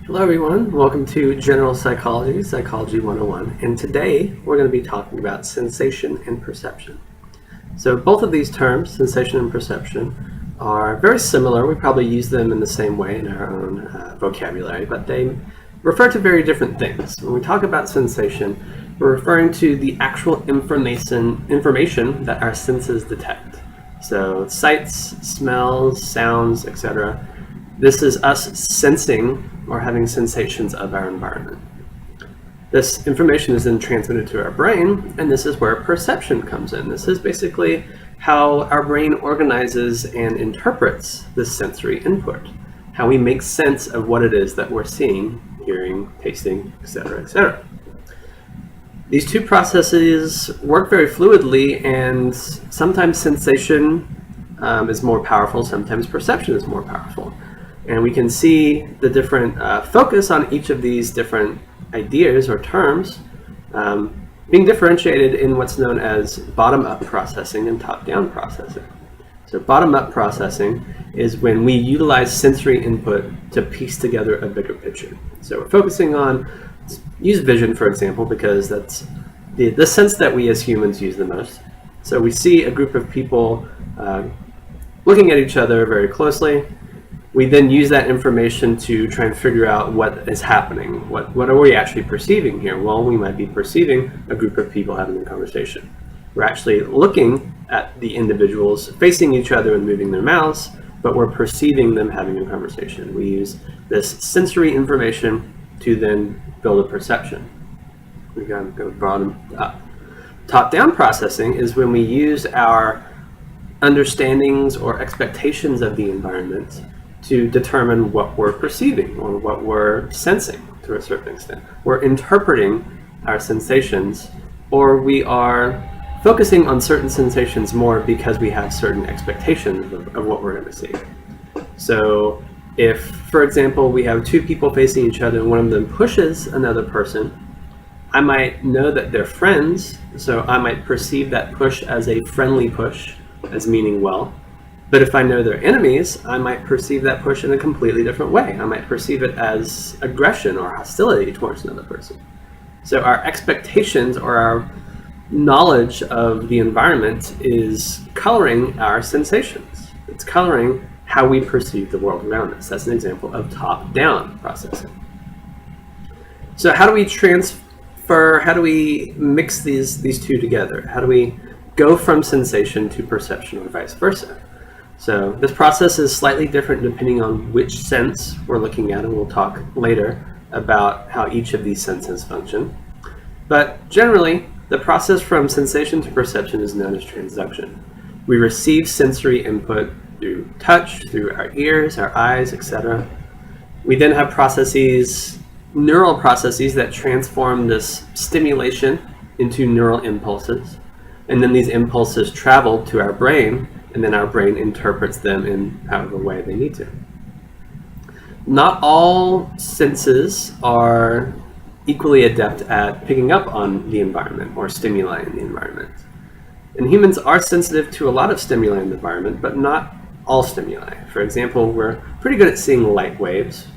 Hello everyone, welcome to General Psychology, Psychology 101, and today we're going to be talking about sensation and perception. So both of these terms, sensation and perception, are very similar. We probably use them in the same way in our own vocabulary, but they refer to very different things. When we talk about sensation, we're referring to the actual information that our senses detect. So sights, smells, sounds, etc. This is us sensing or having sensations of our environment. This information is then transmitted to our brain, and this is where perception comes in. This is basically how our brain organizes and interprets this sensory input, how we make sense of what it is that we're seeing, hearing, tasting, etc., etc. These two processes work very fluidly, and sometimes sensation is more powerful, sometimes perception is more powerful. And we can see the different focus on each of these different ideas or terms being differentiated in what's known as bottom-up processing and top-down processing. So bottom-up processing is when we utilize sensory input to piece together a bigger picture. So we're focusing on, use vision for example, because that's the sense that we as humans use the most. So we see a group of people looking at each other very closely. We then use that information to try and figure out what is happening. What are we actually perceiving here? Well, we might be perceiving a group of people having a conversation. We're actually looking at the individuals facing each other and moving their mouths, but we're perceiving them having a conversation. We use this sensory information to then build a perception. We've got to go bottom up. Top-down processing is when we use our understandings or expectations of the environment to determine what we're perceiving or what we're sensing to a certain extent. We're interpreting our sensations, or we are focusing on certain sensations more because we have certain expectations of what we're going to see. So if, for example, we have two people facing each other and one of them pushes another person, I might know that they're friends, so I might perceive that push as a friendly push, as meaning well. But if I know they're enemies, I might perceive that push in a completely different way. I might perceive it as aggression or hostility towards another person. So our expectations or our knowledge of the environment is coloring our sensations. It's coloring how we perceive the world around us. That's an example of top-down processing. So how do we how do we mix these two together? How do we go from sensation to perception or vice versa? So this process is slightly different depending on which sense we're looking at, and we'll talk later about how each of these senses function. But generally, the process from sensation to perception is known as transduction. We receive sensory input through touch, through our ears, our eyes, etc. We then have processes, neural processes, that transform this stimulation into neural impulses. And then these impulses travel to our brain, and then our brain interprets them in however way they need to. Not all senses are equally adept at picking up on the environment or stimuli in the environment. And humans are sensitive to a lot of stimuli in the environment, but not all stimuli. For example, we're pretty good at seeing light waves,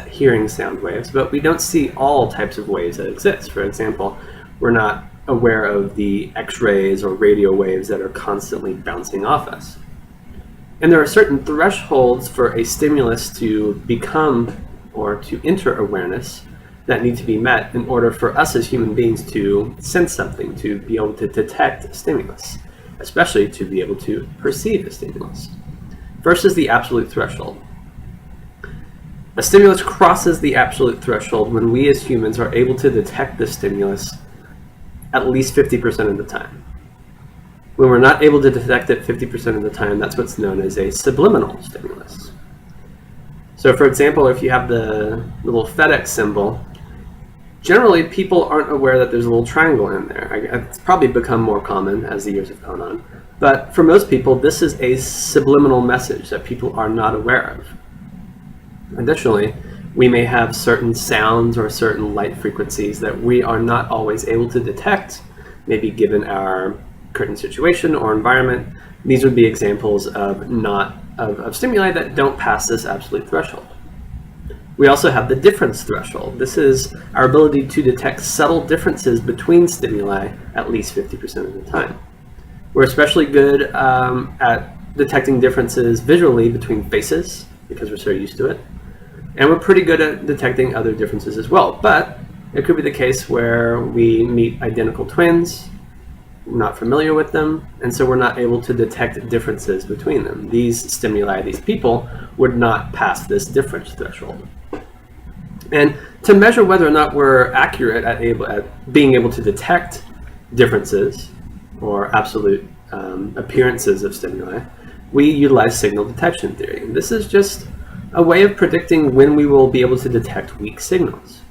hearing sound waves, but we don't see all types of waves that exist. For example, we're not aware of the X-rays or radio waves that are constantly bouncing off us. And there are certain thresholds for a stimulus to become or to enter awareness that need to be met in order for us as human beings to sense something, to be able to detect a stimulus, especially to be able to perceive a stimulus. First is the absolute threshold. A stimulus crosses the absolute threshold when we as humans are able to detect the stimulus at least 50% of the time. When we're not able to detect it 50% of the time, that's what's known as a subliminal stimulus. So for example, if you have the little FedEx symbol, generally people aren't aware that there's a little triangle in there. It's probably become more common as the years have gone on. But for most people, this is a subliminal message that people are not aware of. Additionally, we may have certain sounds or certain light frequencies that we are not always able to detect, maybe given our current situation or environment. These would be examples of stimuli that don't pass this absolute threshold. We also have the difference threshold. This is our ability to detect subtle differences between stimuli at least 50% of the time. We're especially good at detecting differences visually between faces because we're so used to it. And we're pretty good at detecting other differences as well. But it could be the case where we meet identical twins, we're not familiar with them, and so we're not able to detect differences between them. These stimuli, these people, would not pass this difference threshold. And to measure whether or not we're accurate at being able to detect differences or absolute appearances of stimuli, we utilize signal detection theory. This is just a way of predicting when we will be able to detect weak signals.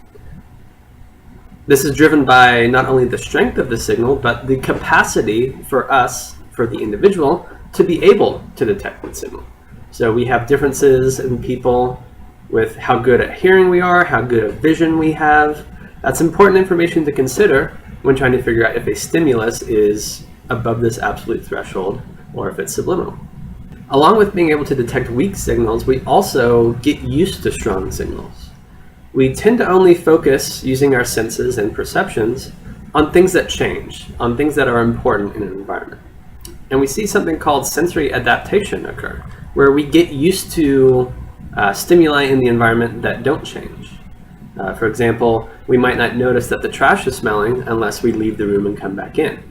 This is driven by not only the strength of the signal, but the capacity for us, for the individual, to be able to detect the signal. So we have differences in people with how good at hearing we are, how good at vision we have. That's important information to consider when trying to figure out if a stimulus is above this absolute threshold or if it's subliminal. Along with being able to detect weak signals, we also get used to strong signals. We tend to only focus, using our senses and perceptions, on things that change, on things that are important in an environment. And we see something called sensory adaptation occur, where we get used to stimuli in the environment that don't change. For example, we might not notice that the trash is smelling unless we leave the room and come back in.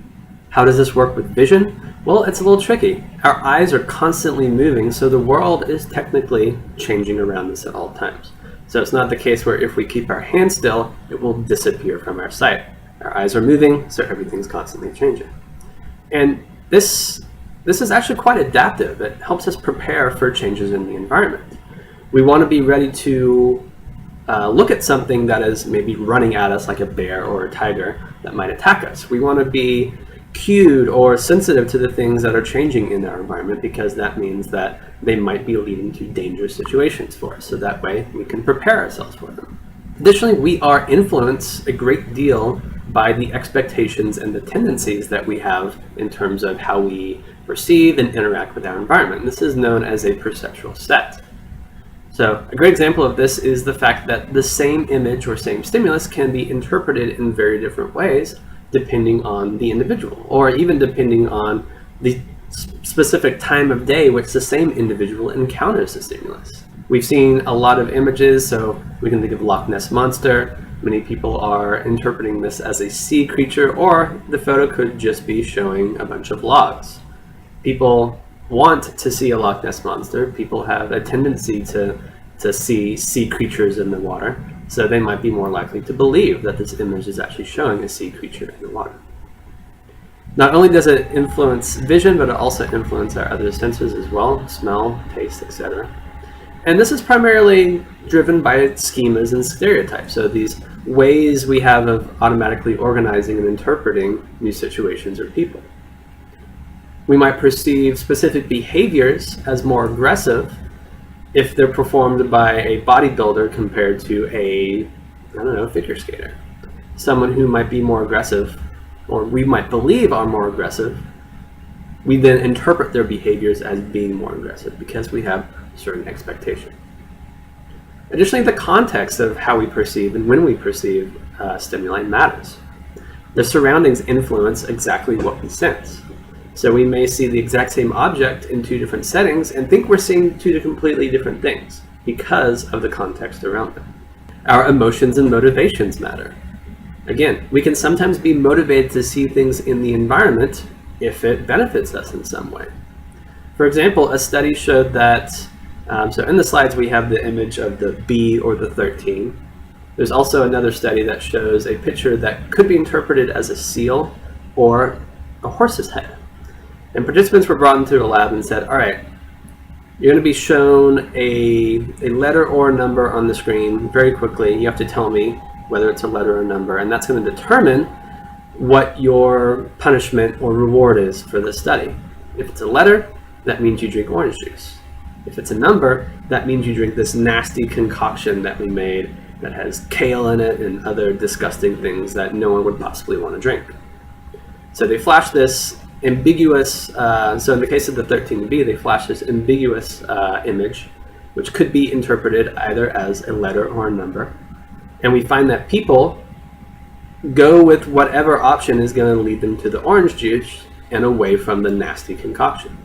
How does this work with vision? Well, it's a little tricky. Our eyes are constantly moving, so the world is technically changing around us at all times. So it's not the case where if we keep our hand still, it will disappear from our sight. Our eyes are moving, so everything's constantly changing. And this is actually quite adaptive. It helps us prepare for changes in the environment. We want to be ready to look at something that is maybe running at us like a bear or a tiger that might attack us. We want to be cued or sensitive to the things that are changing in our environment because that means that they might be leading to dangerous situations for us. So that way we can prepare ourselves for them. Additionally, we are influenced a great deal by the expectations and the tendencies that we have in terms of how we perceive and interact with our environment. This is known as a perceptual set. So a great example of this is the fact that the same image or same stimulus can be interpreted in very different ways depending on the individual, or even depending on the specific time of day which the same individual encounters the stimulus. We've seen a lot of images, so we can think of Loch Ness Monster. Many people are interpreting this as a sea creature, or the photo could just be showing a bunch of logs. People want to see a Loch Ness Monster. People have a tendency to see sea creatures in the water, so they might be more likely to believe that this image is actually showing a sea creature in the water. Not only does it influence vision, but it also influences our other senses as well, smell, taste, etc. And this is primarily driven by schemas and stereotypes, so these ways we have of automatically organizing and interpreting new situations or people. We might perceive specific behaviors as more aggressive if they're performed by a bodybuilder compared to a, figure skater. Someone who might be more aggressive, or we might believe are more aggressive, we then interpret their behaviors as being more aggressive because we have a certain expectation. Additionally, the context of how we perceive and when we perceive stimuli matters. The surroundings influence exactly what we sense. So we may see the exact same object in two different settings and think we're seeing two completely different things because of the context around them. Our emotions and motivations matter. Again, we can sometimes be motivated to see things in the environment if it benefits us in some way. For example, a study showed that, so in the slides we have the image of the bee or the 13. There's also another study that shows a picture that could be interpreted as a seal or a horse's head. And participants were brought into a lab and said, all right, you're going to be shown a letter or a number on the screen very quickly. You have to tell me whether it's a letter or a number, and that's going to determine what your punishment or reward is for this study. If it's a letter, that means you drink orange juice. If it's a number, that means you drink this nasty concoction that we made that has kale in it and other disgusting things that no one would possibly want to drink. So they flashed this ambiguous, so in the case of the 13B, they flashed this ambiguous image which could be interpreted either as a letter or a number. And we find that people go with whatever option is going to lead them to the orange juice and away from the nasty concoction.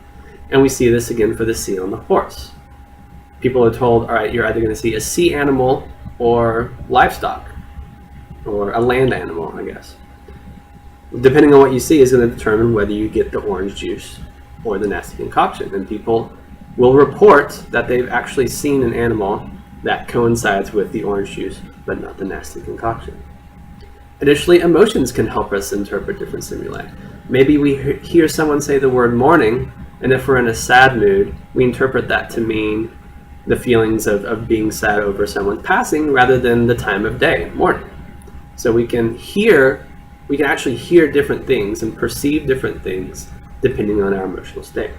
And we see this again for the C on the horse. People are told, all right, you're either going to see a sea animal or livestock, or a land animal, I guess. Depending on what you see is going to determine whether you get the orange juice or the nasty concoction. And people will report that they've actually seen an animal that coincides with the orange juice, but not the nasty concoction. Additionally, emotions can help us interpret different stimuli. Maybe we hear someone say the word morning, and if we're in a sad mood, we interpret that to mean the feelings of being sad over someone passing rather than the time of day, morning. So we can actually hear different things and perceive different things depending on our emotional state.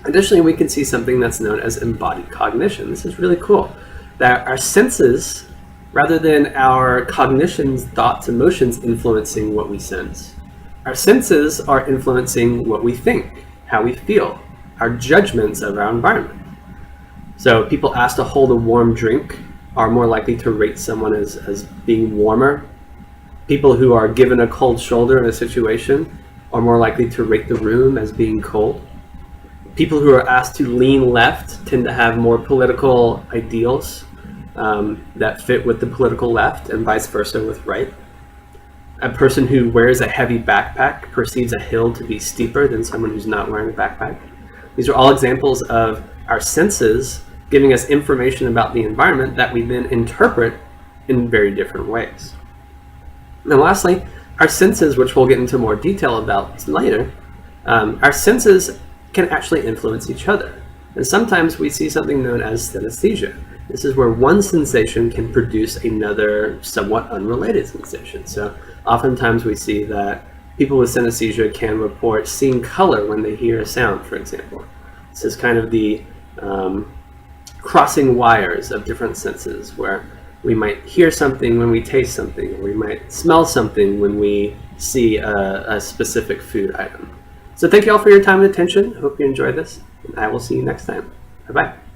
Additionally, we can see something that's known as embodied cognition. This is really cool, that our senses, rather than our cognitions, thoughts, emotions influencing what we sense, our senses are influencing what we think, how we feel, our judgments of our environment. So people asked to hold a warm drink are more likely to rate someone as being warmer. People who are given a cold shoulder in a situation are more likely to rate the room as being cold. People who are asked to lean left tend to have more political ideals that fit with the political left, and vice versa with right. A person who wears a heavy backpack perceives a hill to be steeper than someone who's not wearing a backpack. These are all examples of our senses giving us information about the environment that we then interpret in very different ways. And lastly, our senses, which we'll get into more detail about later, our senses can actually influence each other. And sometimes we see something known as synesthesia. This is where one sensation can produce another somewhat unrelated sensation. So oftentimes we see that people with synesthesia can report seeing color when they hear a sound, for example. This is kind of the crossing wires of different senses, where we might hear something when we taste something, or we might smell something when we see a specific food item. So thank you all for your time and attention. I hope you enjoyed this, and I will see you next time. Bye-bye.